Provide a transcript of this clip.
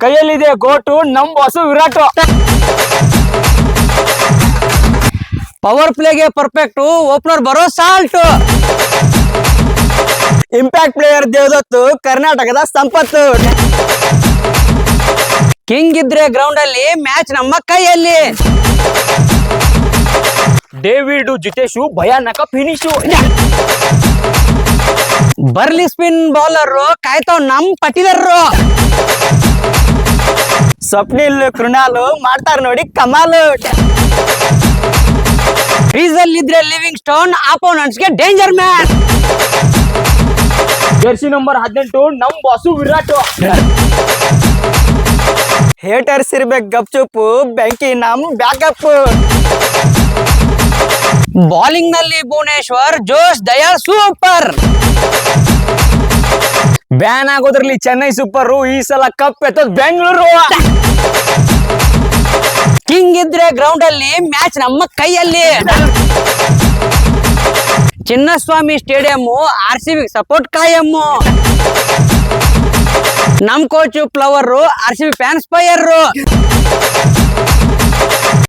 ಕೈಯಲ್ಲಿದೆ ಗೋಟು ನಮ್ boss Virat. Power ಪ್ಲೇಗೆ ಪರ್ಫೆಕ್ಟ್, ಓಪನರ್ ಬರೋ ಸಾಲ್ಟ್. ಇಂಪ್ಯಾಕ್ಟ್ ಪ್ಲೇಯರ್ ದೇವದತ್ತು, ಕರ್ನಾಟಕದ ಸಂಪತ್ತು. ಕಿಂಗ್ ಇದ್ರೆ ಗ್ರೌಂಡ್ ಅಲ್ಲಿ, ಮ್ಯಾಚ್ ನಮ್ಮ ಕೈಯಲ್ಲಿ. ಡೇವಿಡ್ ಜಿತೇಶು ಭಯಾನಕ ಫಿನಿಶು. ಬರ್ಲಿ ಸ್ಪಿನ್ ಬೌಲರ್, ಕಾಯ್ತಾವ್ ನಮ್ ಪಟಿದಾರರು. ಸ್ವಪ್ನಿಲ್ ಕೃಣಾಲ್ ಮಾಡ್ತಾರ ನೋಡಿ ಕಮಾಲ್. ಕ್ರೀಸ್ ಅಲ್ಲಿ ಇದ್ರೆ ಲಿವಿಂಗ್ ಸ್ಟೋನ್, ಅಪೋನೆಂಟ್ಸ್ ಗೆ ಡೇಂಜರ್ ಮ್ಯಾನ್. ಜರ್ಸಿ ನಂಬರ್ 18 ನಮ್ ಬಾಸು ವಿರಾಟ್. ಹೇಟರ್ಸ್ ಇರ್ಬೇಕು ಗಪ್ಚುಪ್ಪು, ಬೆಂಕಿ ನಮ್ ಬ್ಯಾಕಪ್. ಬೌಲಿಂಗ್ ನಲ್ಲಿ Bhuvneshwar, Josh Dayal super. Ban ಆಗೋದ್ರಲ್ಲಿ ಚೆನ್ನೈ ಸೂಪರ್, ಈ ಸಲ ಕಪ್ ಎತ್ತದ್ ಬೆಂಗಳೂರು. ಕಿಂಗ್ ಇದ್ರೆ ಗ್ರೌಂಡ್ ಅಲ್ಲಿ, ಮ್ಯಾಚ್ ನಮ್ಮ ಕೈಯಲ್ಲಿ. ಚಿನ್ನಸ್ವಾಮಿ ಸ್ಟೇಡಿಯಂ, RCB ಸಪೋರ್ಟ್ ಕಾಯಂ. ನಮ್ coach Flower, RCB fans fire.